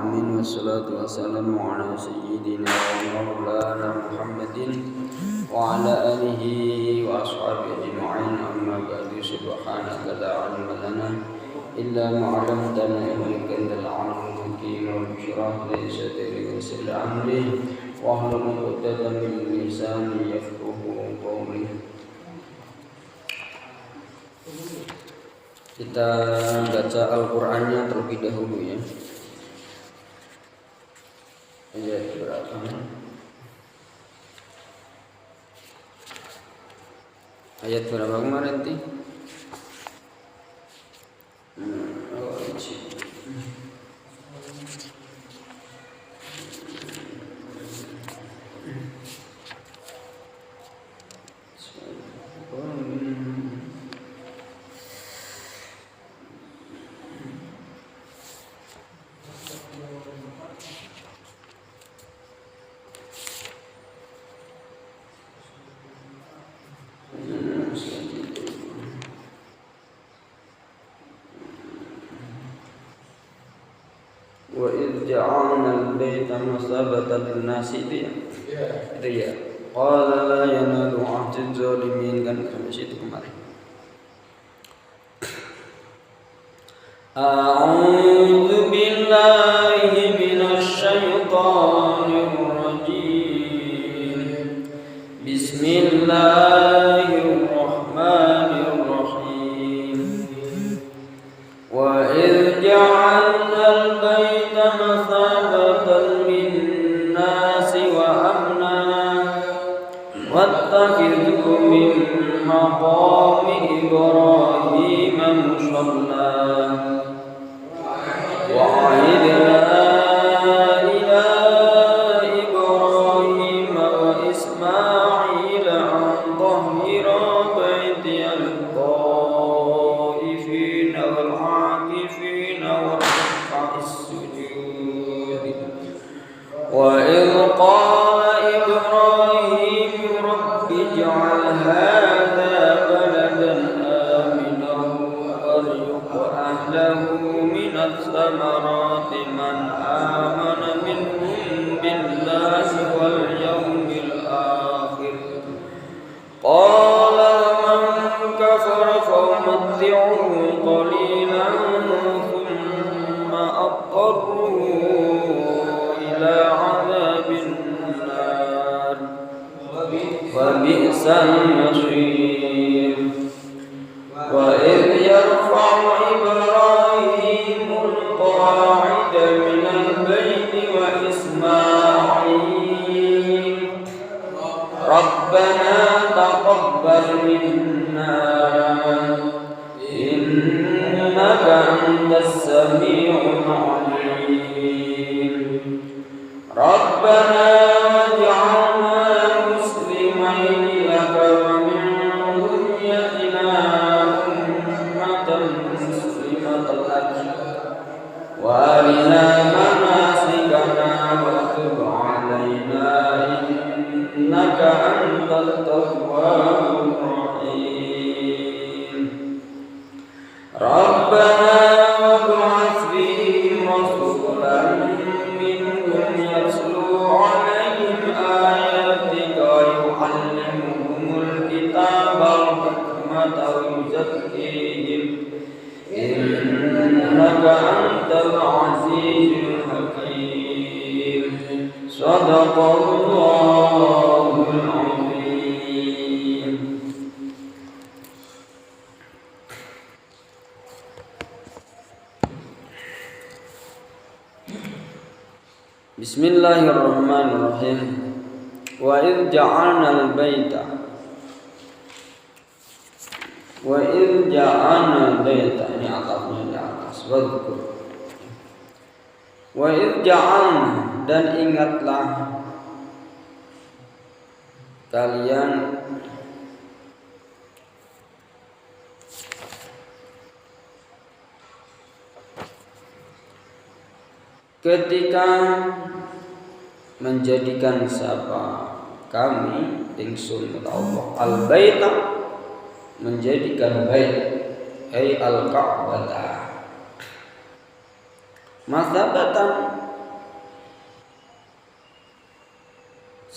alamin wassalatu wassalamu ala sayyidina wa maulana Muhammadin wa ala alihi wa ashabihi ajma'in amma ba'du subhanaka la ilma lana illa ma 'allamtana innaka antal 'alimul hakim rabbi shrah li sadri wa yassir li amri wahlul 'uqdatam min lisani yafqahu qawli. Kita baca Al-Qur'annya terlebih dahulu ya. Ayat berapa? Ayat berapa kemarin ti? Wa idh ja'alna al-baita masabatan lin-nasi itu ya. Qala la yanalu 'ahdi zalimin kan sampai situ kemarin. A'udzu billahi minasy syaithanir rajim. Bismillahirrahmanirrahim. Wa idh ja'alna al-baita masabatan lin-nasi wa amna wattakhidhu min maqami Ibrahim musalla wa 'ahidna ila Ibrahim wa Ismail an tahhira baitiya lit-ta'ifina wal-'akifina war-ruk'a'is sujud. Wa idh qala Ibrahim rabbi ij'al hadha baladan aminan warzuq ahlahu minats thamarati man amana minhum billahi wal yawmil akhir. Qala man kafara fa umatti'uhu qalilan thumma adtarruhu ila 'adzabin nar wa bi'sal masir. Wa idh yarfa'u Ibrahimul qawa'ida minal baiti wa Ismail Rabbana taqabbal minna innaka antas sami'ul 'alim. Rabbana waj'alna muslimaini laka wa min dhurriyyatina ummatan muslimatan laka wa arina manasikana wa tub 'alaina innaka antat tawwabur rahim. Rabbana wab'ath fihim rasulan minhum yatlu 'alaihim ayatika wa yu'allimuhumul kitaba wal hikmata wa yuzakkihim innaka antal 'azizul hakim. Shadaqallahul 'azim. Bismillahirrahmanirrahim. Wa idh ja'alna al-baita ini atapnya di atas. Wa idh ja'alna dan ingatlah kalian ketika menjadikan siapa kami ingsun Allah al-baita menjadikan bait ay al-Ka'bah masabatan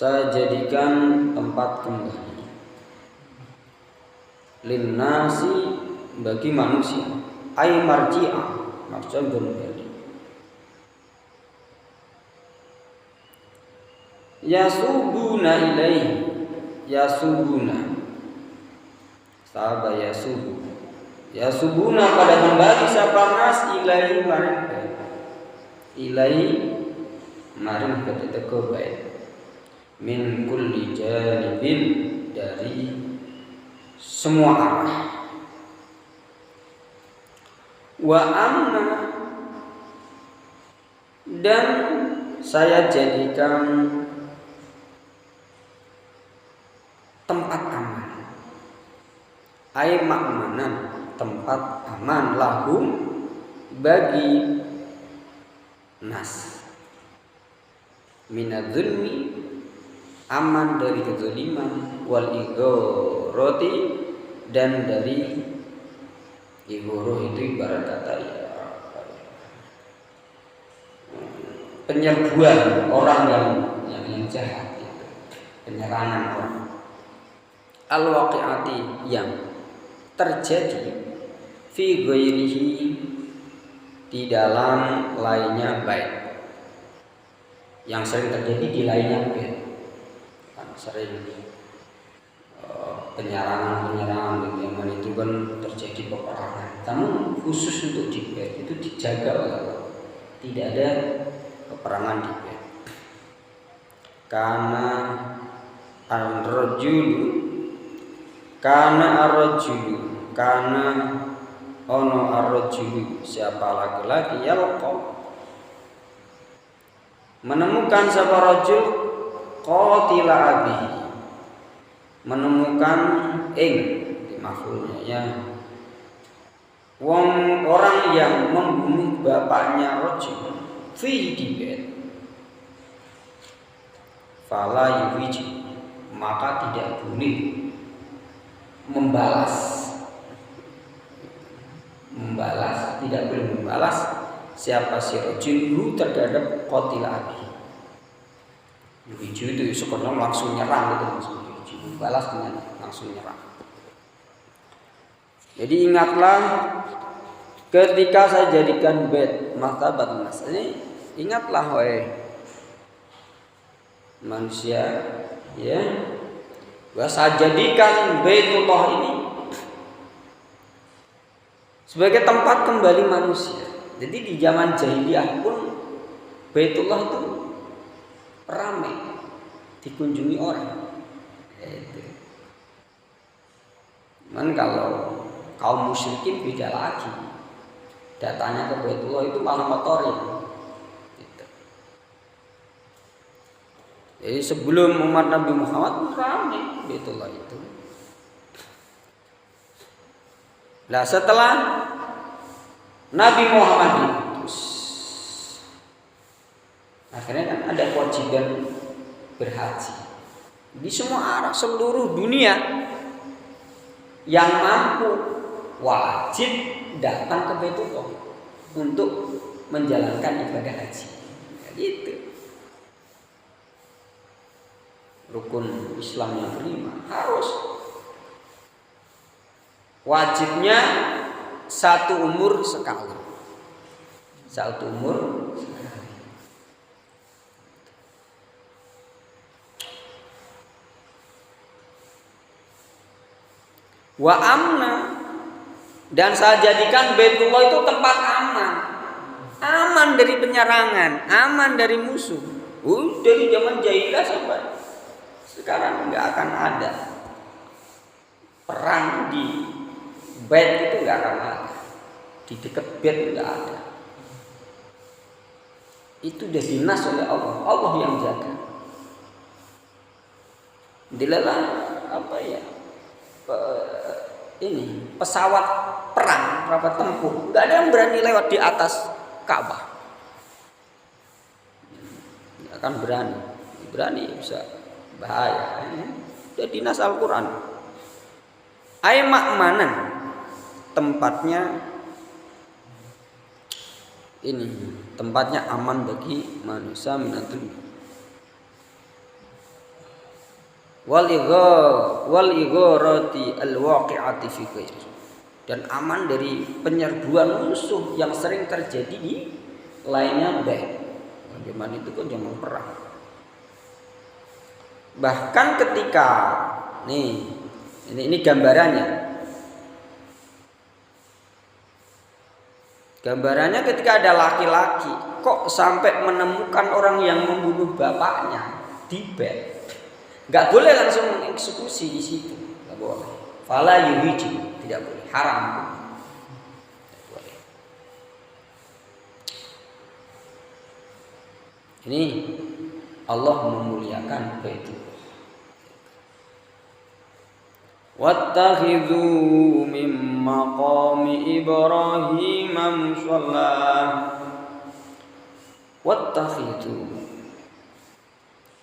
saya jadikan tempat kembali linnasi bagi manusia, ay marji'ah, maksudnya kembali. Yasubuna ilaihi, yasubuna sahabat yasubuna pada kembali sapa nas ilaihi maring ilaihi maring keteko bait min kulli janibin dari semua arah. Wa amna dan saya jadikan tempat aman, ay makmanan, tempat aman lahum bagi nas, minadzulmi, aman dari kezaliman, wal igoroti, dan dari igoro itu ibarat kata ya penyerbuan orang yang jahat, gitu. Penyerangan orang, al-waqi'ati yang terjadi fi ghairihi di dalam lainnya bait, yang sering terjadi di lainnya bait, kan sering penyerangan di zaman itu kan terjadi peperangan. Namun khusus untuk di bait itu dijaga oleh Allah, tidak ada peperangan di bait. Karena ono ar-rajulu siapa laki-laki yalqa menemukan siapa rajul qatila abi, menemukan di maf'ulnya ya, orang yang membunuh bapaknya rajul fi di bait, fala yuwiji, maka tidak boleh membalas, tidak boleh membalas siapa si rajul terhadap qatil abi. Yuwiji itu sebenarnya langsung nyerang gitu maksudnya, membalas dengan langsung nyerang. Jadi ingatlah ketika saya jadikan bait martabat nas ini, ingatlah wahai manusia ya, bahwa saya jadikan Baitullah ini sebagai tempat kembali manusia. Jadi di zaman jahiliyah pun Baitullah itu ramai dikunjungi orang. Cuman kalau kaum musyrikin beda lagi, datanya ke Baitullah itu malah motorin. Jadi sebelum umat Nabi Muhammad ramai Baitullah itu. Nah setelah Nabi Muhammad diutus, akhirnya kan ada kewajiban berhaji di semua arah, seluruh dunia yang mampu wajib datang ke Baitullah untuk menjalankan ibadah haji. Gitu. Rukun Islam yang kelima harus wajibnya satu umur sekali. Satu umur sekali. Wa amna, dan saya jadikan Baitullah itu tempat aman. Aman dari penyerangan, aman dari musuh. Dari zaman jahiliyah sampai sekarang nggak akan ada perang di bait, itu nggak akan ada, di dekat bait nggak ada. Itu udah dinas oleh Allah, Allah yang jaga. Dilelah apa ya? Ini pesawat perang, pesawat tempur, nggak ada yang berani lewat di atas Ka'bah. Nggak akan berani bisa bahaya. Jadi dinas Al-Quran. Ay makmanan, tempatnya ini, tempatnya aman bagi manusia minatul. wal igharati al-waqi'ati fi ghairi, dan aman dari penyerbuan musuh yang sering terjadi di lainnya. Zaman itu kan zaman perang. Bahkan ketika ini gambarannya. Gambarannya ketika ada laki-laki kok sampai menemukan orang yang membunuh bapaknya di bed, nggak boleh langsung mengeksekusi di situ, nggak boleh. Fala yuhiji, tidak boleh, haram. Tidak boleh. Ini Allah memuliakan Baitullah. Wattakhidhu min maqami Ibrahim musalla. Wattakhidhu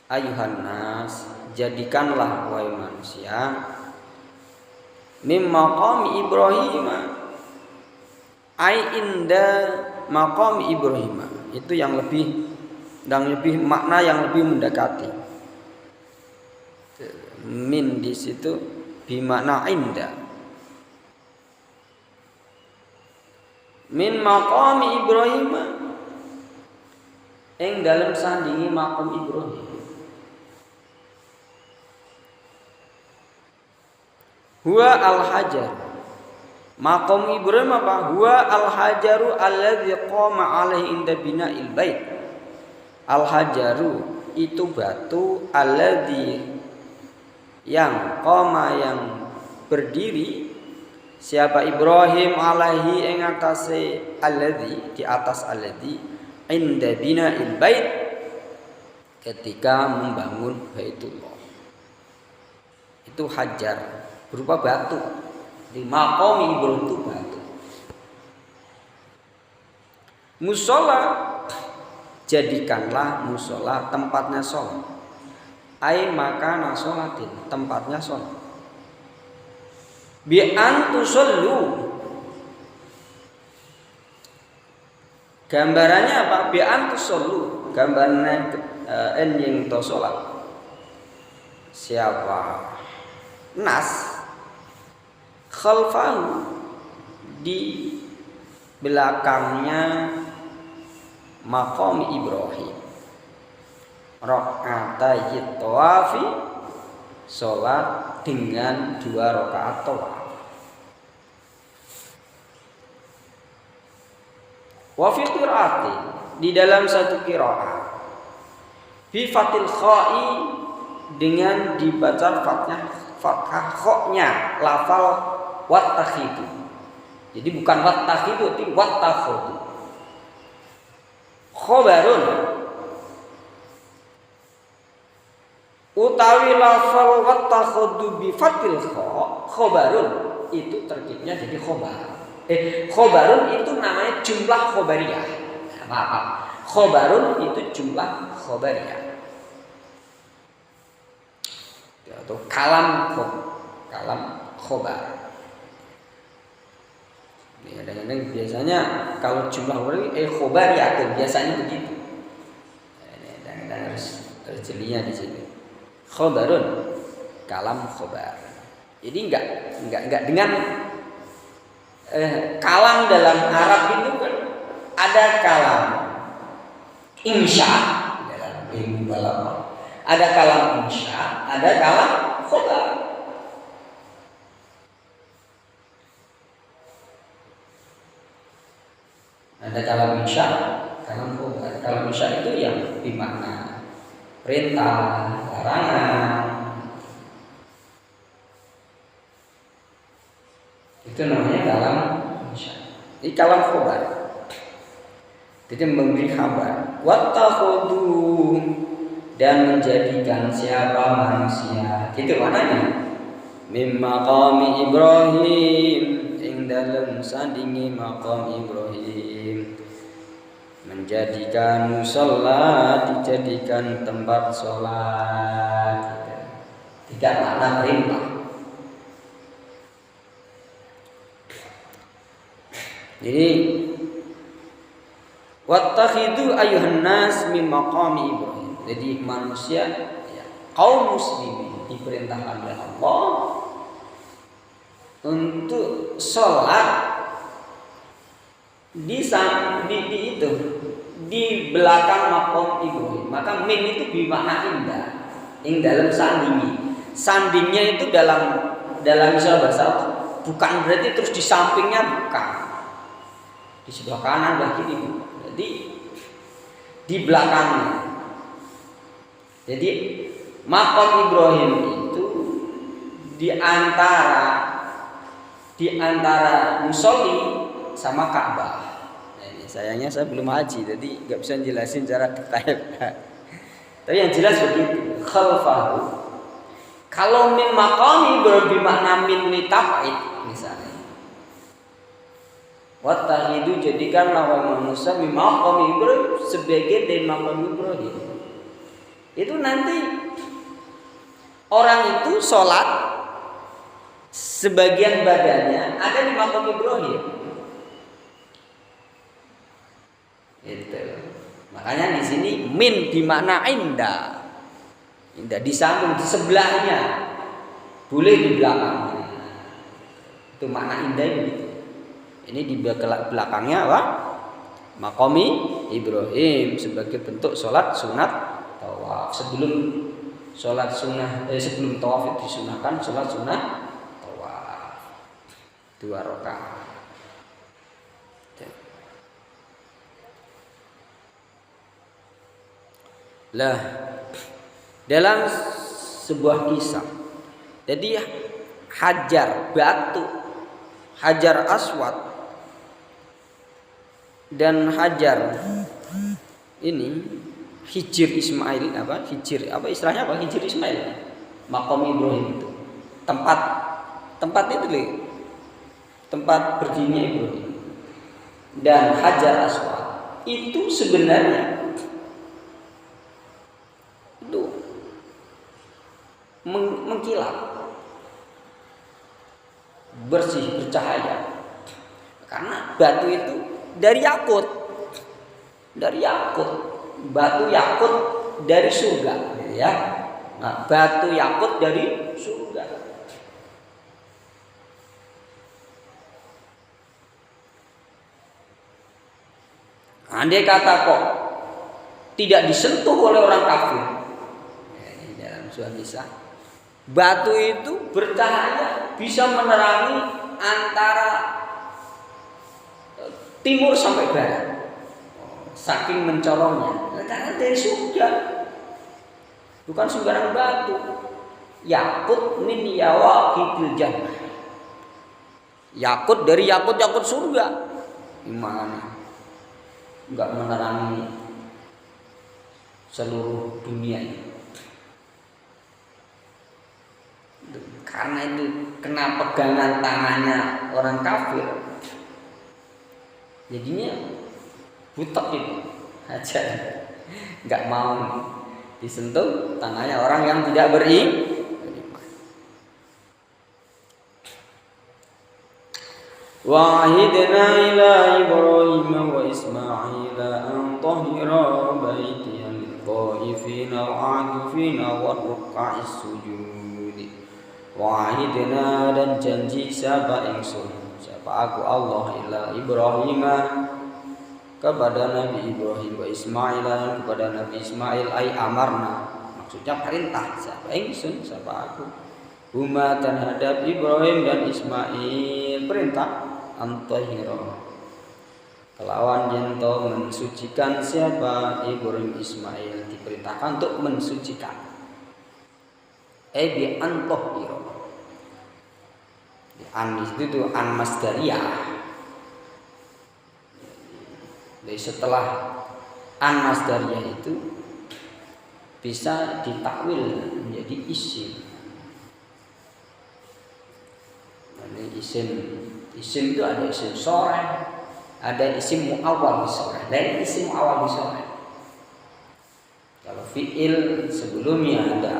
ayuhan nas, jadikanlah wahai manusia, min maqami Ibrahim, ai inda maqami Ibrahim, itu yang lebih makna yang lebih mendekati. Min di situ bimakna inda. Min maqami Ibrahim, ing dalam sandingi maqam Ibrahim. Huwa al-hajar, maqam Ibrahim apa? Huwa al-hajaru alladzi qama alaihi inda bina'il bait. Al-hajaru itu batu, alladzi yang qama yang berdiri, siapa Ibrahim alaihi ing atase alladzi, di atas alladzi, inda bina'il bait, ketika membangun Baitullah. Itu hajar berupa batu. Di maqam Ibrahim itu batu. Musola, jadikanlah musola tempatnya sholat. Ai makana sholatin, tempatnya sholat. Bi antusallu, gambarannya apa? Bi antusallu, gambarnya yang to sholat. Siapa? Nas khalfahu, di belakangnya maqam Ibrahim. Rakaatay tawafi, sholat dengan 2 rakaat tawaf. Wa fi qiraati, di dalam satu qiraat, bi fatil kha'i, dengan dibaca fathah kha-nya, lafal wattakhidu. Jadi bukan wattakhidu, tapi wattakhudu. Khobarun, utawi lafal wattakhudu bi fatil kha, khobarun itu terkibnya jadi khobar. Khobarun itu namanya jumlah khobariyah. Maaf. Khobarun itu jumlah khobariyah. Atau kalam khobar. Ya, kadang-kadang biasanya kalau jumlah khobar ya biasanya begitu. Kadang-kadang harus jelinya di sini. Khobarun, kalam khobar. Jadi enggak dengan kalam dalam Arab itu kan ada kalam insya dalam ilmu balaghah. Ada kalam insya, ada kalam khobar. Ada kalam insya, kalam khobar. Kalam insya itu yang bermakna perintah, larangan. Itu namanya kalam insya. Ini kalam khobar. Jadi memberi kabar. Wattakhudhu, dan menjadikan siapa manusia. Itu maknanya. Mim maqami Ibrahim, ing dalem sandingi maqam Ibrahim. Menjadikan musalla, dijadikan tempat sholat. Tidak makna perintah. Jadi wattakhidu ayuhan nas min maqami Ibrahim. Jadi manusia kaum muslimin diperintahkan oleh Allah untuk sholat di belakang maqam Ibrahim. Maka min itu bermakna indah, yang dalam sandingnya itu dalam istilah bahasa Arab bukan berarti terus di sampingnya, bukan, di sebelah kanan sebelah kiri, jadi di belakangnya. Jadi maqam Ibrahim itu di antara musolli sama Ka'bah. Sayangnya saya belum haji, jadi nggak bisa jelasin secara detail. Tapi yang jelas begitu. Khalfahu. Kalau min maqami bermakna min litafait misalnya. Wattahidu jadikanlah wahai manusia min maqami Ibrahim sebagai dari maqam Ibrahim. Itu nanti orang itu sholat sebagian badannya ada di maqam Ibrahim. Itu. Makanya di sini min dimakna indah. Indah di samping, di sebelahnya, boleh di belakangnya. Itu makna indah begitu. Ini di belakangnya apa? Maqami Ibrahim sebagai bentuk sholat sunat tawaf. Sebelum sholat sunnah, sebelum tawaf itu disunahkan sholat sunat tawaf 2 rakaat. Lah, dalam sebuah kisah, jadi Hajar Aswad dan Hajar ini Hijir Ismail istilahnya Hijir Ismail, maqam Ibrahim itu tempat itu tempat berdirinya Ibrahim, dan Hajar Aswad itu sebenarnya itu mengkilap, bersih, bercahaya, karena batu itu dari yakut, batu yakut dari surga, ya. Nah, batu yakut dari surga. Andai kata kok tidak disentuh oleh orang kafir, dalam suatu kisah, batu itu bercahaya, bisa menerangi antara timur sampai barat. Saking mencorongnya, karena dari surga, bukan sembarang batu. Yakut min yawaqidil jannah. Yakut dari yakut surga. Gimana? Enggak menerangi seluruh dunia ini. Karena itu kena pegangan tangannya orang kafir, jadinya butek itu aja, nggak mau disentuh tangannya orang yang tidak beriman. Wa'ahidna ila Ibrahim wa Ismail an tahhira baitiya lit-ta'ifina wal-'akifina war-ruk'a'is sujud. Wa'ahidna, dan janji siapa aku Allah ila Ibrahim kepada Nabi Ibrahim wa Ismail, kepada Nabi Ismail, ay amarna, maksudnya perintah siapa aku huma terhadap Ibrahim dan Ismail, perintah antahira kelawan jento mensucikan siapa Ibrahim Ismail, diperintahkan untuk mensucikan bi antahira. An itu an masdariyah. Jadi setelah an masdariyah itu bisa ditakwil menjadi isim. Ini isim itu ada isim sore, ada isim muawwal bisore, dan isim muawwal bisore. Kalau fiil sebelumnya ada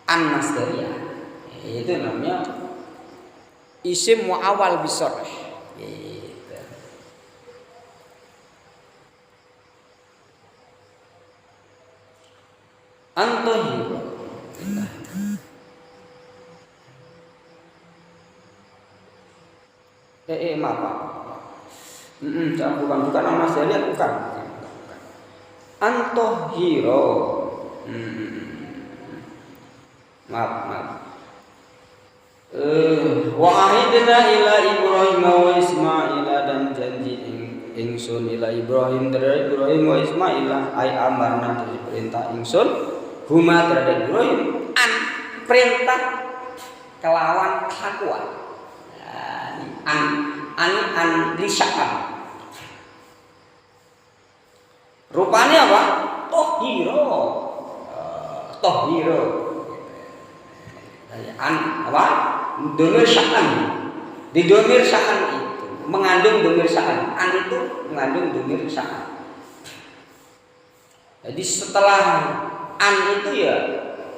an masdariyah, itu namanya isim muawwal bisore. Gitu. Antahira Maaf. Bukan nama syariat, bukan. Antohiro. Maaf. Wahidna ila Ibrahim wa Ismail, dan janji ingsun ila Ibrahim terhadap Ibrahim wa Ismail, ai amarna dari perintah ingsun huma terhadap Ibrahim an perintah kelawan kelakuan. An lisa'an. Rupanya apa? Tohiro. An apa? Domir sya'an. Di domir sya'an itu mengandung domir sya'an. An itu mengandung domir sya'an. Jadi setelah an itu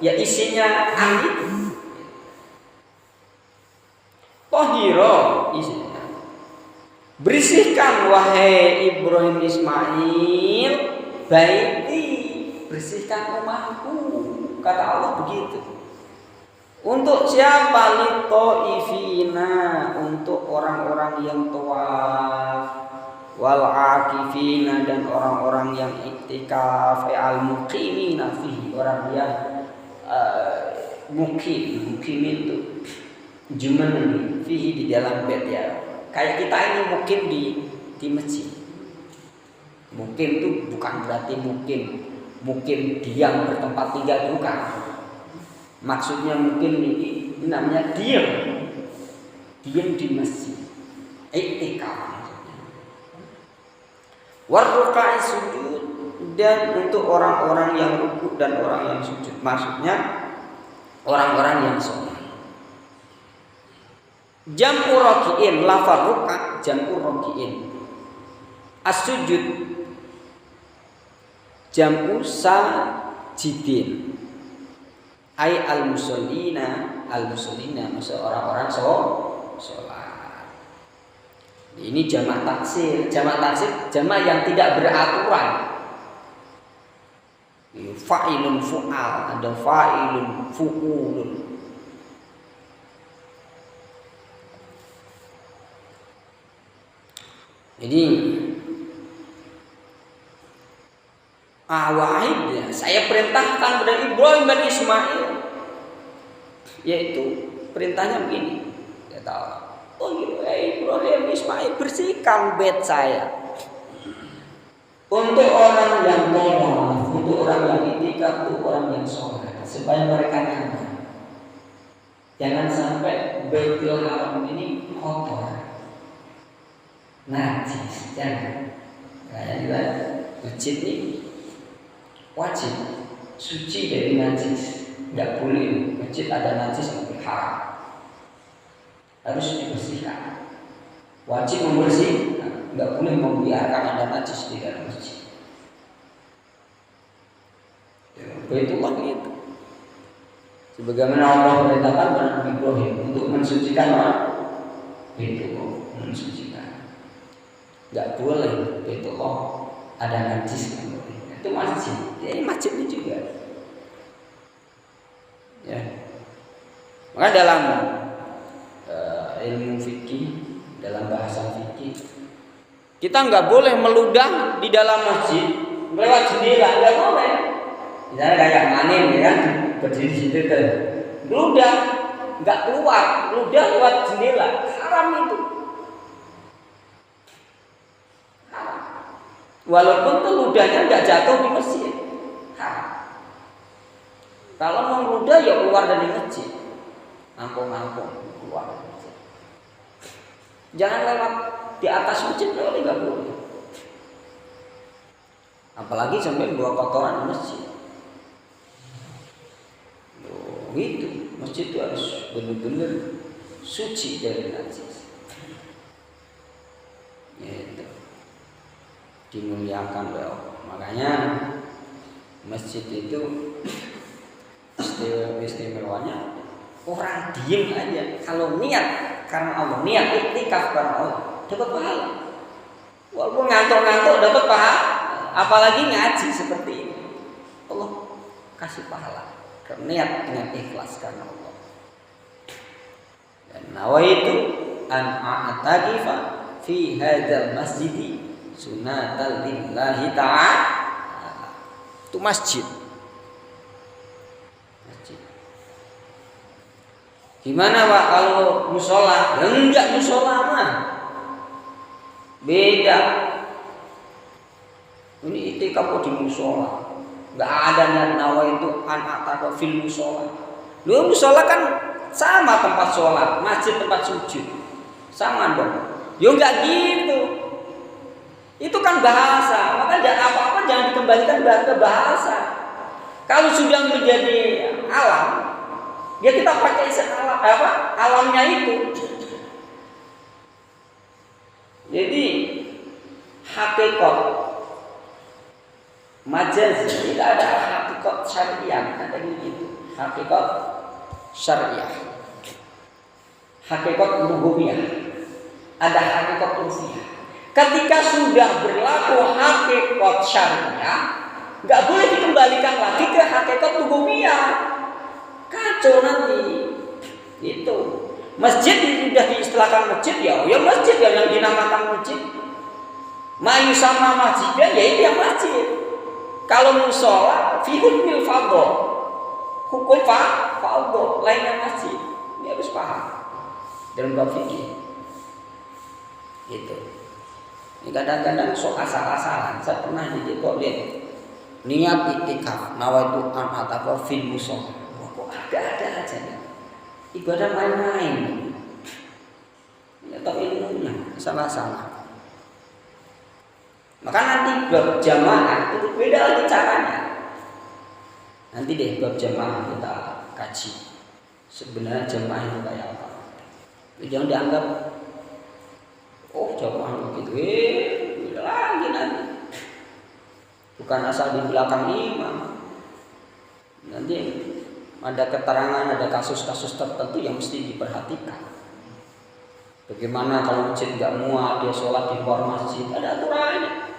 ya isinya an itu. Tohiro isinya. Bersihkan wahai Ibrahim Ismail baiti, bersihkan rumahku, kata Allah begitu. Untuk siapa? Litoifina, untuk orang-orang yang tawaf, wal akifina, dan orang-orang yang iktikaf, al muqimina fihi, orang yang mukim itu juman fihi, di dalam bed ya. Kayak kita ini mukim di masjid. Mukim itu bukan berarti mukim diam bertempat tinggal, bukan. Maksudnya mungkin ini namanya diam di masjid, iktikaf. Warrukai sujud, dan untuk orang-orang yang rukuk dan orang yang sujud, maksudnya orang-orang yang sholat. Jam'u raki'in, lafaz ruka' jam'u raki'in. As-sujud jam'u sajidin. Ai al-musallina maksud orang-orang sholat. Ini jamak taksir jamak yang tidak beraturan. Fa'ilun fu'al, ada fa'ilun fu'ulun. Jadi wahid ya, saya perintahkan kepada Ibrahim dan Ismail, yaitu perintahnya begini, kata Allah, Ibrahim Ismail, bersihkan bait saya. Untuk orang yang tawaf, untuk orang yang iktikaf, untuk orang yang sholat, supaya mereka nyaman. Jangan sampai Baitul Haram ini kotor, najis, jangan. Kayak masjid ini wajib suci dari najis, tidak boleh masjid ada najis yang haram, harus dibersihkan. Wajib membersihkan, tidak boleh membiarkan ada najis di dalam masjid. Baitullah itu, sebagaimana Allah perintahkan kepada Nabi Ibrahim untuk mensucikan Baitullah, mensucikan. Tidak boleh Baitullah ada najis. Itu masjid, ya ini masjid ini juga. Ya. Maka dalam ilmu fikih, dalam bahasa fikih, kita nggak boleh meludah di dalam masjid lewat jendela, nggak boleh. Misalnya kayak manin, ya kan, berdiri di situ kan, ludah, nggak keluar, ludah lewat jendela, haram itu. Walaupun tuh ludahnya nggak jatuh di masjid, kalau mau ludah ya keluar dari masjid, nampung keluar dari masjid. Jangan lewat di atas masjid, nggak boleh. Apalagi sampai bawa kotoran di masjid. Gitu, masjid itu harus benar-benar suci dari najis. Gitu. Dimuliakan oleh Allah. Makanya masjid itu istimewanya orang diem aja, kalau niat karena Allah, niat iktikaf karena Allah, dapat pahala. Walaupun ngantuk-ngantuk dapat pahala, apalagi ngaji seperti ini, Allah kasih pahala. niat dengan ikhlas karena Allah. Dan nawaitu an a'takifa fi hadzal masjid sunnatal lillahi ta'ala. Itu masjid. Gimana Pak kalau musola? Ya enggak musola mah. Beda. Ini itikaf di musola. Enggak ada niat nawaitu an a'takifa fil musola. Lu musola kan sama tempat sholat, masjid tempat sujud. Sama dong. Yo enggak gitu. Itu kan bahasa. Maka apa-apa jangan dikembalikan ke bahasa. Kalau sudah menjadi alam, ya kita pakai alam alamnya itu. Jadi hakikat majazi tidak ada hakikat syariah, ada gitu. Hakikat syariah, hakikat rububiyah, ada hakikat uluhiyah. Ketika sudah berlaku hakikat syariah, nggak boleh dikembalikan lagi ke hakikat rububiyah. Kacau nanti. Itu masjid sudah diistilahkan masjid ya masjid ya yang dinamakan masjid. Mayu sama masjid ya itu yang masjid. Kalau musola fi hukmil fardhu, hukum fardhu lainnya masjid. Ini harus paham dalam bab fikih. Gitu. Ini kadang-kadang sok asal-asalan. Saya pernah jadi kok lihat niat iktikaf nawaitu an atafa fil musola. Kok ada aja nih. Ibadah main-main. Atau ilmunya salah-salah. Maka nanti bab jamaah itu beda lagi caranya. Nanti deh bab jamaah kita kaji. Sebenarnya jamaah itu kayak apa? Jangan dianggap jamaah begitu. Beda lagi nanti. Bukan asal di belakang imam. Nanti ada keterangan, ada kasus-kasus tertentu yang mesti diperhatikan. Bagaimana kalau masjid nggak muat, dia sholat di luar masjid, ada aturannya.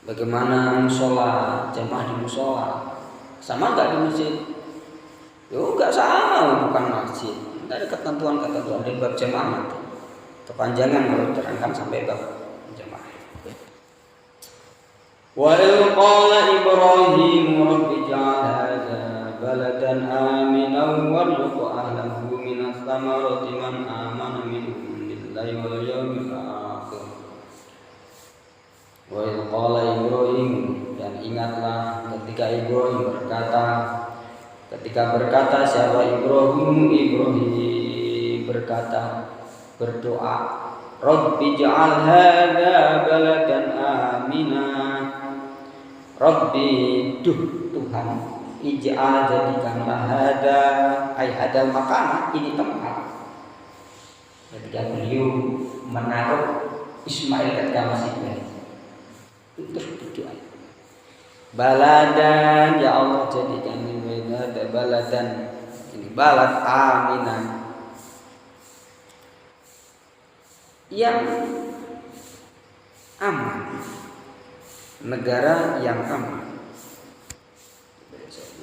Bagaimana musola, jamaah di musola, sama nggak di masjid? Yo nggak sama, bukan masjid. Ada ketentuan-ketentuan di bab jamaah nanti. Kepanjangan kalau diterangkan sampai bab jamaah. Wa il qala Ibrahim rabbi ij'al hadza baladan aminan warzuq ahlahu minas thamarati man amana minhum billahi wal yawmil akhir. Wa il qala Ibrahim, dan ingatlah ketika Ibrahim berkata siapa Ibrahim berkata berdoa Rabbi ij'al hadza baladan amina. Rabbi Tuhan ij'al jadikanlah hadal makan ini tempat. Ketika beliau menaruh Ismail ketika masih bayi, terus berdoa baladan ya Allah jadikan ini baladan, ini balad aminan yang aman, negara yang aman.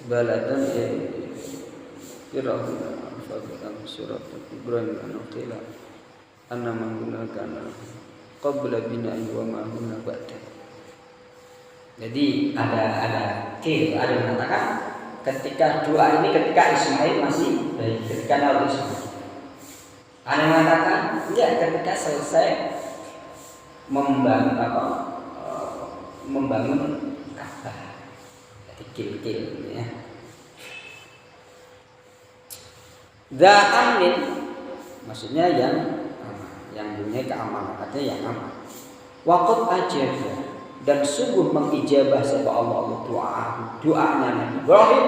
Baladan ya Fir'aun al-Fadhan surat Ibrahim an-Nakhila anna menggunakan qabla bina'i wa ma hunna ba'da. Jadi ada mengatakan ketika doa ini ketika Ismail masih bayi, ketika Nabi Ismail. Ada yang mengatakan ya ketika selesai membangun Ka'bah, jadi kil-kil ya. Amin maksudnya yang punya keamanan, artinya yang aman. Waqad ajaba, dan sungguh mengijabah sapa Allah doanya Nabi Ibrahim.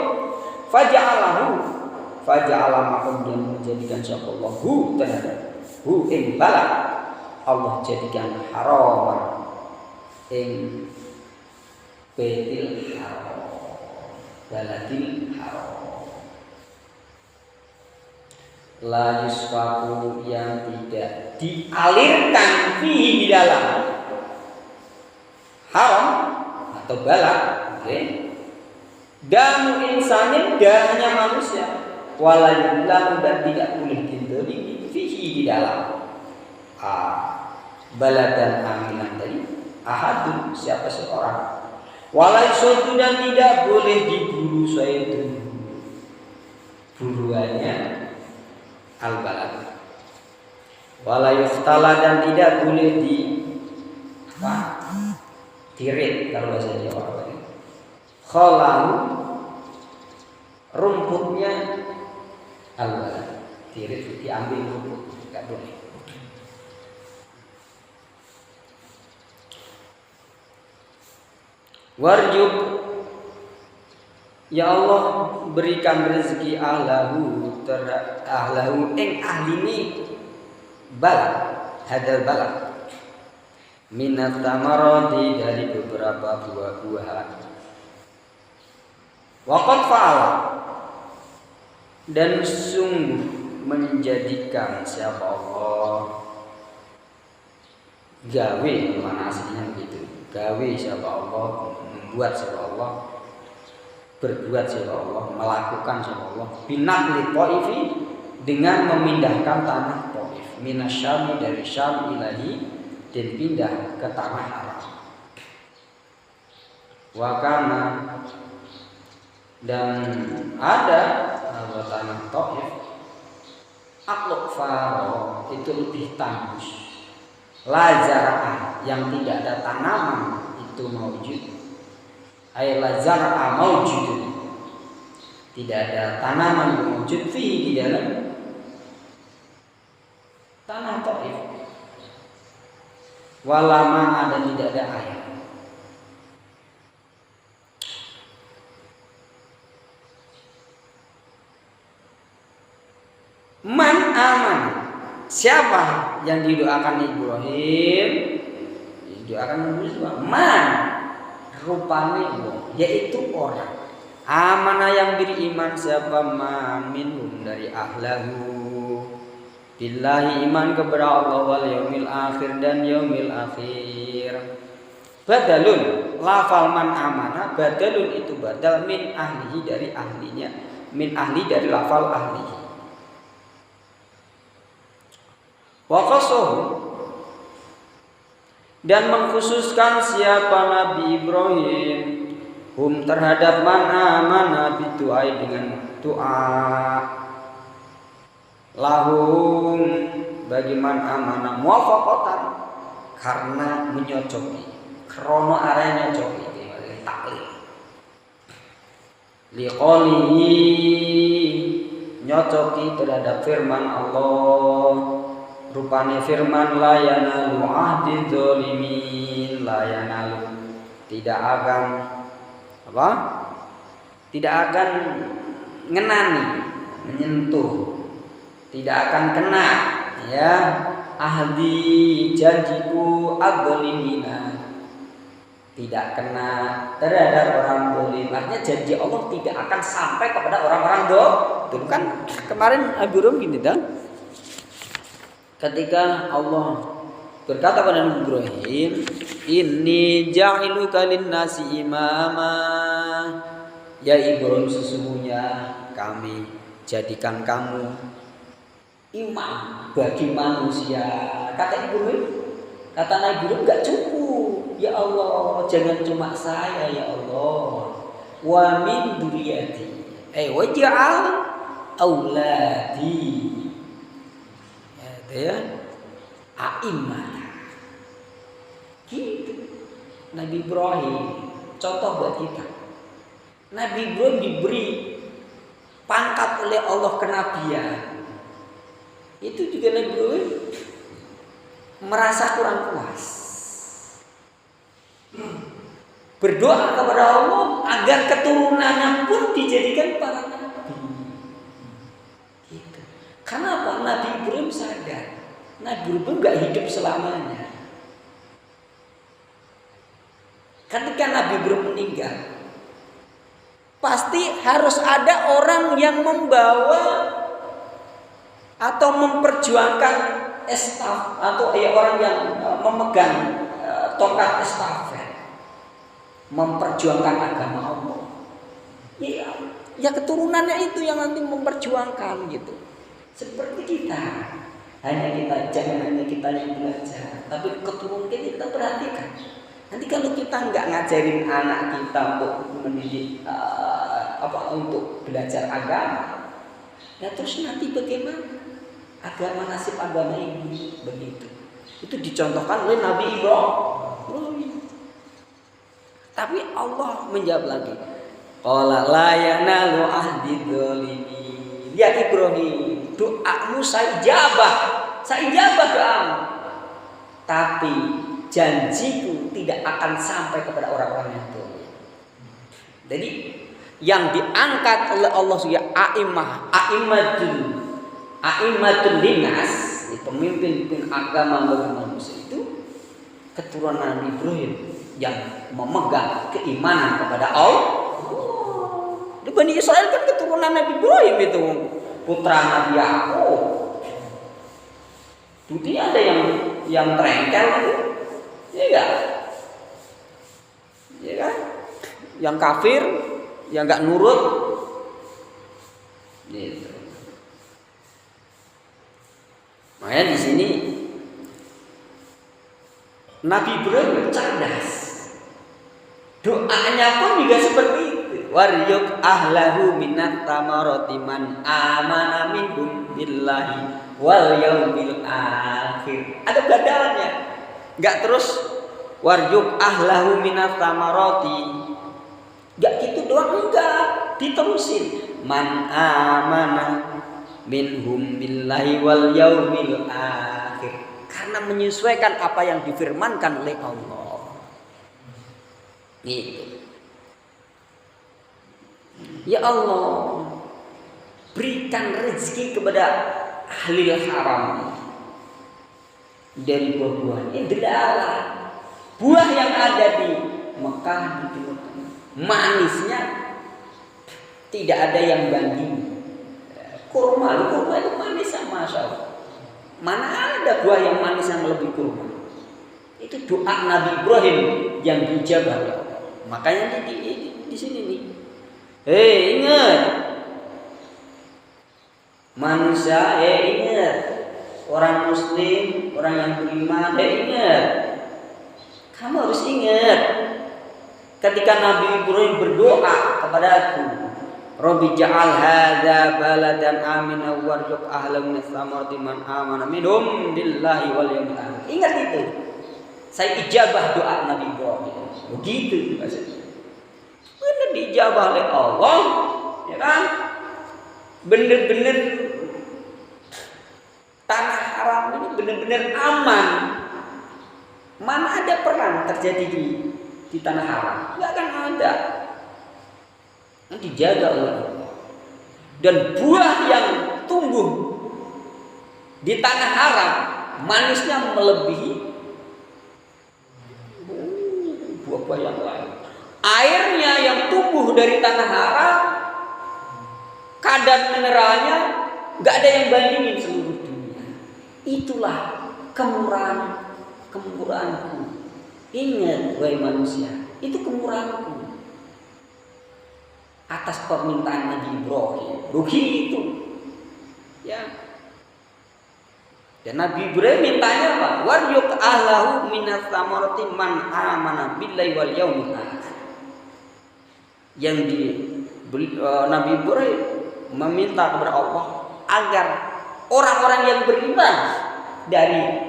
Faja'ala ma'um, yang menjadikan sapa Allah terhadap ing balad, Allah jadikan haraman ing Baitul Haram, baladil haram, la yusfaku, yang tidak dialirkan di dalam haram, atau balak, okay. Damu insanin, darahnya manusia, walayulam dan tidak boleh didolimi fihi di dalam baladan aminan tadi ahadun siapa seorang, walayusotu dan tidak boleh diburu syaitu buruannya al-balad, walayuhtala dan tidak boleh tirit kalau bahasa Jawa tadi. Khalahu rumputnya al-balad, tirit diambil rumput, tidak boleh. Warjuk, ya Allah berikan rezeki ahlahu ing ahlini balad, hadal balad minat tamarodi dari beberapa buah-buahan. Waqad fa'ala dan sungguh menjadikan siapa Allah gawe, mana aslinya begitu, gawe siapa Allah, membuat siapa Allah, berbuat siapa Allah, melakukan siapa Allah, binaqli Thaifi dengan memindahkan tanah Thaif, minasyami dari Syam ilahi dan pindah ke tanah Arab. Wa kana dan ada tanah Thaif akluk faro itu lebih tandus, lazarah yang tidak ada tanaman itu maujud, ay lazarah maujud, tidak ada tanaman yang maujud di dalam tanah Thaif, walama dan tidak ada air. Man aman, siapa yang didoakan Ibrahim? Didoakan Ibrahim. Man rupanya yaitu orang. Amana yang beriman siapa man minhum dari ahlahu. Billahi iman kepada Allah wal yaumil akhir dan yaumil akhir. Badalun lafal man amana, badalun itu badal min ahlihi dari ahlinya, min ahli dari lafal ahlihi. Waqasuh dan mengkhususkan siapa Nabi Ibrahim hum terhadap man amana bidu'ai dengan doa lahum bagi man amana muwafaqatan karena menyocoki krono arah nyocoki taklil liqolihi nyocoki terhadap firman Allah rupanya firman la yanalu ahdi dzalimin, la yanalu tidak akan apa? Tidak akan ngenani, menyentuh, tidak akan kena ya ahdi janjiku adzalimina, tidak kena terhadap orang zalim. Artinya janji Allah tidak akan sampai kepada orang-orang zalim. Kan kemarin Ibrahim gini dah. Ketika Allah berkata pada Nabi Ibrahim, inni ja'iluka linnasi imama, ya Ibrahim sesungguhnya kami jadikan kamu imam bagi manusia. Kata Ibrahim, kata Nabi Ibrahim enggak cukup, ya Allah jangan cuma saya ya Allah, wa min dzurriyyati waj'al auladi ya a'immah gitu. Nabi Ibrahim contoh buat kita. Nabi Ibrahim diberi pangkat oleh Allah kenabian, itu juga Nabi Ibrahim merasa kurang puas, berdoa kepada Allah agar keturunannya pun dijadikan para nabi. Kenapa? Nabi Ibrahim sadar Nabi Ibrahim gak hidup selamanya. Ketika Nabi Ibrahim meninggal, pasti harus ada orang yang membawa atau memperjuangkan estaf atau orang yang memegang tongkat estafet. memperjuangkan agama Allah. Ya keturunannya itu yang nanti memperjuangkan gitu. Seperti kita. Jangan hanya kita yang belajar, tapi keturunan kita perhatikan. Nanti kalau kita nggak ngajarin anak kita untuk mendidik untuk belajar agama, ya terus nanti bagaimana nasib agama ini begitu. Itu dicontohkan oleh Nabi Ibrahim. Tapi Allah menjawab lagi. Qala la yanalu ahdi dzalimin. Ya Ibrahim, doamu saya ijabah doamu. Tapi janjiku tidak akan sampai kepada orang-orang yang zalim. Jadi yang diangkat oleh Allah subhanahu a'immatul linnas, pemimpin agama bagi manusia itu keturunan Nabi Ibrahim yang memegang keimanan kepada Allah. Di Bani Israel kan keturunan Nabi Ibrahim itu, putra Nabi Yakub. Itu ada yang terengkel itu, ya enggak? Ya kan? Yang kafir, yang enggak nurut, gitu. Makanya di sini Nabi Ibrahim cerdas. Doanya pun juga seperti itu. Waryuk ahlahu minat tamaroti man amana minhum billahi wal yaumil akhir. Ada belakangnya. Enggak terus waryuk ahlahu minat tamaroti. Enggak gitu doang, enggak. Diterusin. Man amana minhum billahi wal yaumil akhir. Karena menyesuaikan apa yang difirmankan oleh Allah. Gitu. Ya Allah, berikan rezeki kepada ahli haram dari buah-buahan. Adalah buah yang ada di Mekah, di Timur Tengah. Manisnya tidak ada yang banding. Kurma itu manis sama Masya Allah. Mana ada buah yang manis yang lebih kurma? Itu doa Nabi Ibrahim yang dijabah oleh Allah. Makanya di sini nih. Ingat manusia, ingat orang muslim, orang yang beriman, ingat. Kamu harus ingat ketika Nabi Ibrahim berdoa kepada aku, Rabbi ja'al hadza baladan aminan warzuq ahlahu minas samarati man amana minhum billahi wal yawmil akhir. Ingat itu. Saya ijabah doa Nabi Ibrahim. Begitu maksudnya. Benar dijabah oleh Allah, ya kan? Benar-benar tanah haram ini benar-benar aman. Mana ada perang terjadi di tanah haram? Enggak akan ada. Dijaga oleh Allah. Dan buah yang tumbuh di tanah haram manisnya melebihi buah-buah yang lain. Airnya yang tumbuh dari tanah haram, kadar mineralnya nggak ada yang bandingin seluruh dunia. Itulah kemurahanku. Ingat wahai manusia, itu kemurahanku. Atas permintaan Nabi Ibrahim, begitu. Ya. Dan Nabi Ibrahim mintanya apa? Waryuk ahlahu minas samarati man amana billahi wal yaumil akhir. Yang Nabi Ibrahim meminta kepada Allah agar orang-orang yang beriman dari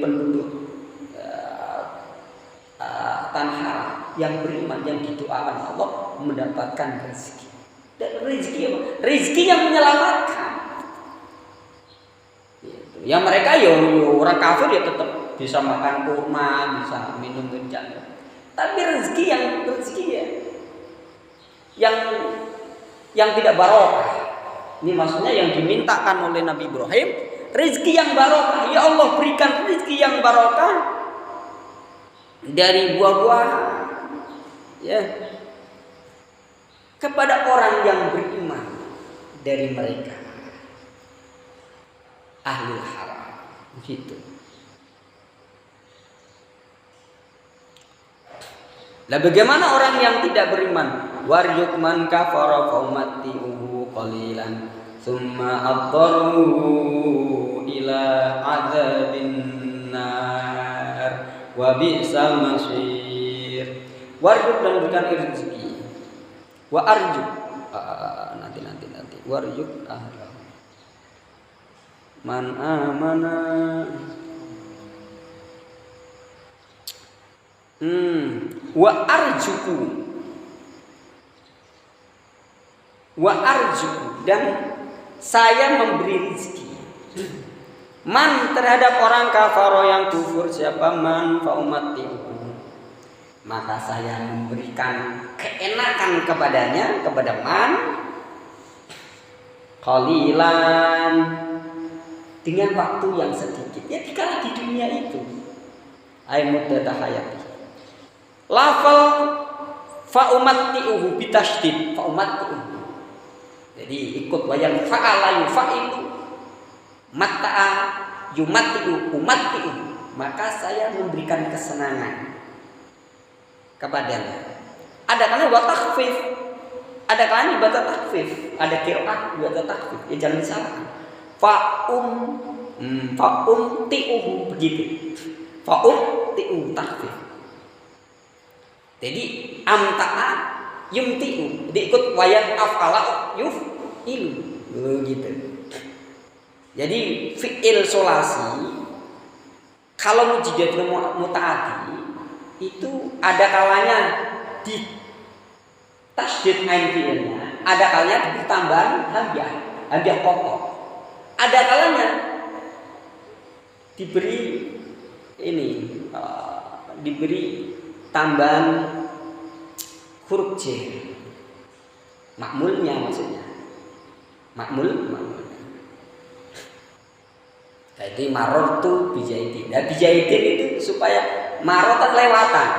penduduk tanah haram yang beriman, yang didoakan Allah mendapatkan rezeki. Dan rezeki apa? Rezeki yang menyelamatkan. Yang mereka orang kafir ya tetap bisa makan kurma, bisa minum kencang. Tapi rezeki yang tidak barokah. Ini maksudnya yang dimintakan oleh Nabi Ibrahim, rezeki yang barokah. Ya Allah, berikan rezeki yang barokah dari buah-buahan, ya, kepada orang yang beriman dari mereka, ahli haram, begitu. Lah bagaimana orang yang tidak beriman? Warjuk man kafara fa umatti'uhu qalilan tsumma adharu ila adzabin nar wa bi'sal masir. Warjuk dan berikan rezeki. Wa arjuk nanti warjuk ahla man amana wa arjuku dan saya memberi rezeki man terhadap orang kafaro yang kufur, siapa man fa umatti'uhu, maka saya memberikan keenakan kepadanya, kepada man qalilan, dengan waktu yang sedikit, ya dikala di dunia itu ay muddata hayati. Lafal fa umatti'uhu bitasydid, fa umatti'uhu, jadi ikut wayang fa'ala yufa'ilu, matta'a yumatti'u umatti'u, maka saya memberikan kesenangan kepadanya. Ada kalanya buat takhfif, ada kalanya buat takhfif, ada qiraat buat takhfif, ya jangan disalahkan. Fa'um ti'uhu, begitu. Fa'um ti'u takhfif. Jadi amta'a yumti'u, diikut wayan af'ala yuf'ilu, begitu. Jadi fi'il sulasi kalau mujidat mutaati itu ada kalanya di tasydid ain fi'ilnya, ada kalanya diberi tambahan hamzah pokok, ada kalanya diberi diberi tambahan huruf J, makmulnya maksudnya, makmulnya. Jadi marortu bijaidin. Nah bijaidin itu supaya marotan lewatan,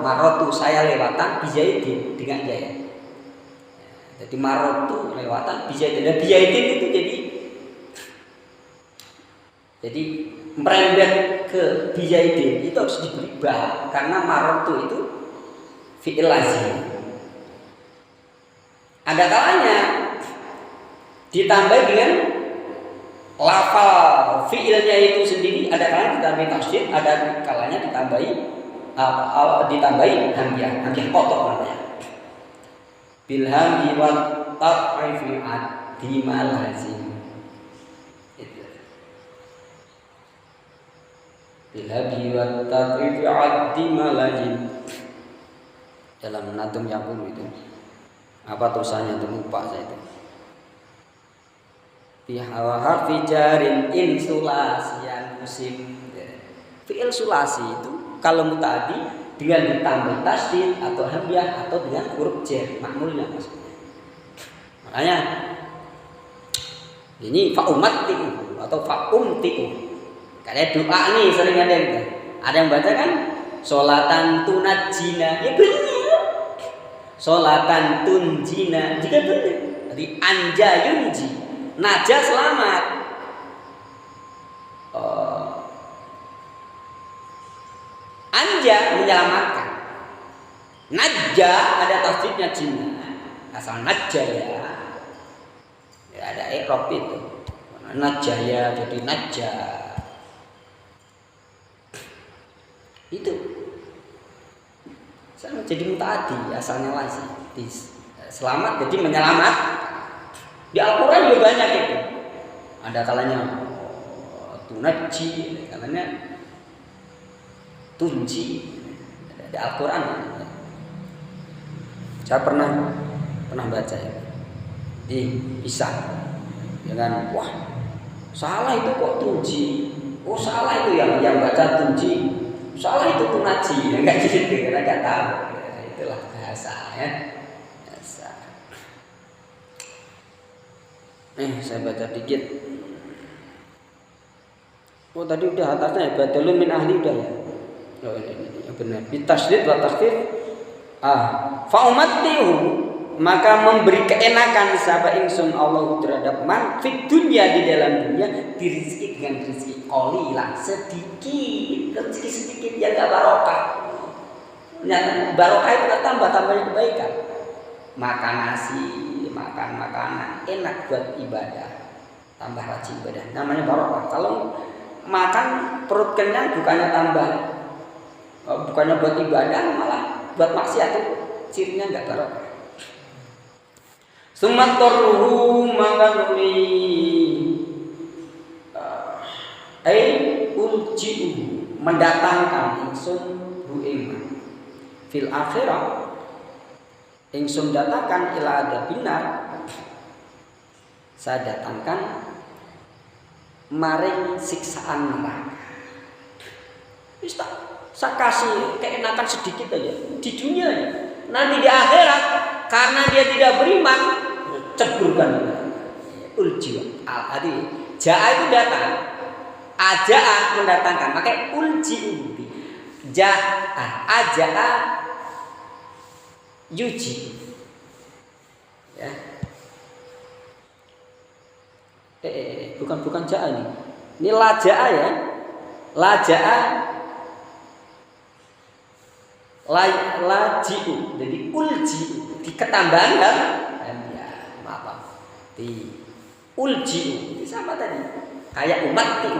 marotu saya lewatan, bijaidin dengan jaya. Jadi marotu lewatan, bijaidin. Dan bijaidin itu jadi merembet ke bijaidin itu harus diberi ba, karena marotu itu fi'il lazim. Ada kalanya ditambah dengan lafal fi'ilnya itu sendiri, ada kalanya ditambahi tasydid, ada kalanya ditambahi hamzah kotor namanya. Bil hamzi wal tad'ifi addimal lazim. Bil hamzi wal tad'ifi addimal lazim. Dalam Nadum Yaqul itu. Apa tulisannya itu lupa saya itu. Fi harfi jarin in sulasiyan musim. Fi'il sulasi itu kalau muta'addi dengan ditambah tasydid atau hamzah atau dengan huruf jar, makmulnya maksudnya. Makanya ini fa umatti'u atau fa umti'u. Kayak doa nih sering ada yang baca kan sholatan tunajjina, ya benar. Sholatan tunjina juga benar. Jadi anja yunji, naja selamat. Anja menyelamatkan. Najja ada tasydidnya jina. Asal najja ya ada i'rab itu. Najjaya jadi najja. Itu. Sama jadi mutaati asalnya lazim. Selamat jadi menyelamat. Di Al-Qur'an juga banyak itu. Ada kalanya tunajji, ada kalanya tunji. Di Al-Qur'an. Saya pernah baca ya. Bisa dengan wah, salah itu kok tunji. Oh, salah itu yang baca tunji. Salah itu tunaji. Enggak gitu, karena enggak tahu. Ya, itulah bahasa ya. Bahasa. Saya baca dikit. Oh, tadi udah atasnya ya, badalun min ahli udah ya. Oh, ini benar. Bitasydid wa takhfif. Fa umatti'u, maka memberi keenakan sapa ingsun Allah terhadap man fid dunya, di dalam dunia, dirizki dengan rezeki qalilan, sedikit, rezeki sedikit yang enggak barokah. barokah itu kan tambahnya kebaikan. Makan nasi, makan makanan enak buat ibadah, tambah rajin ibadah, namanya barokah. Kalau makan perut kenyang bukannya buat ibadah, malah buat maksiat, itu cirinya enggak barokah. Sumatorruhu manganuni ulji'u mendatangkan ingsun hu iman fil akhirah, ingsun datangkan ila ada binar, saya datangkan maring siksaan neraka. Saya kasih keenakan sedikit aja di dunia, nanti di akhirat karena dia tidak beriman ceburkan ulji. Al-adi jaa itu datang, ajaa mendatangkan, pakai ulji. Jaa ajaa yuji, ya. Bukan jaa ini. Ini lajaa ya. Lajaa lajiu. Jadi ulji di ketambahan kan? Ya, maaf. Di ulji sama tadi. Kayak umat itu.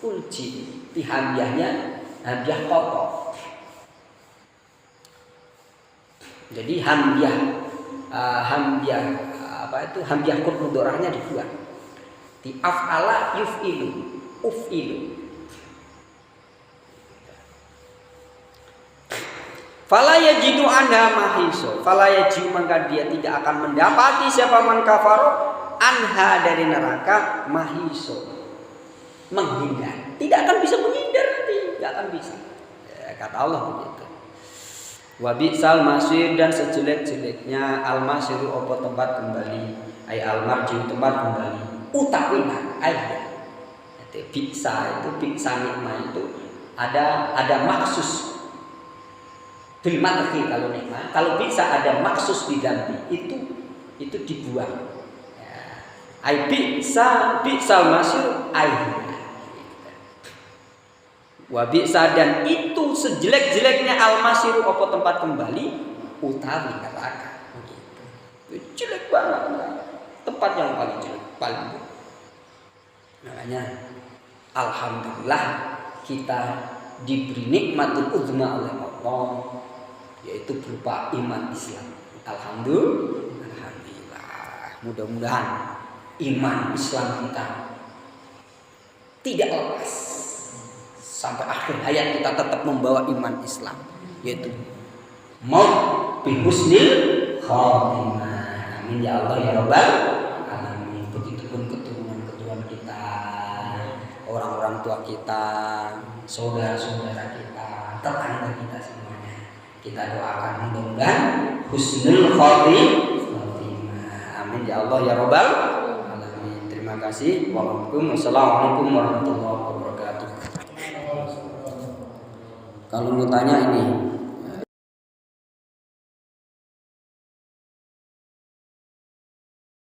Ulji di hambiahnya hambiah kotor. Jadi hambiah hambiah kut mudorahnya dibuang. Di af'ala yuf'ilu, uf'ilu. Fala yajidu anha mahiso, fala yajidu, maka dia tidak akan mendapati siapa man kafaro anha dari neraka mahiso, menghindar. Tidak akan bisa menghindar nanti, tidak akan bisa. Ya, kata Allah begitu. Wa bi'sal masir, dan sejelek-jeleknya al-masiru opo tempat kembali, ay al-marji tempat kembali, utawina ayah. Itu bisa, itu bisa nikmah itu ada maksus bil madhi kalau nikmah, kalau bisa ada maksus di dambi itu dibuang. Ya. Ay bi'sal masir ayah. Wa bi'sa, dan itu sejelek-jeleknya al-masiru apa tempat kembali utawi neraka. Begitu. Jelek banget, tempat yang paling jelek, paling buruk. Makanya alhamdulillah kita diberi nikmatul uzma oleh Allah, yaitu berupa iman Islam. Alhamdulillah. Mudah-mudahan iman Islam kita tidak lepas. Sampai akhir hayat kita tetap membawa iman Islam, yaitu maut bi husnil khatimah. Amin ya Allah ya Rabbal alamin. Begitupun keturunan kita, orang-orang tua kita, saudara-saudara kita, tetangga kita semuanya. Kita doakan mudah-mudahan husnul khatimah. Amin ya Allah ya Rabbal alamin. Terima kasih. Wassalamualaikum warahmatullahi wabarakatuh. Kalau mau tanya ini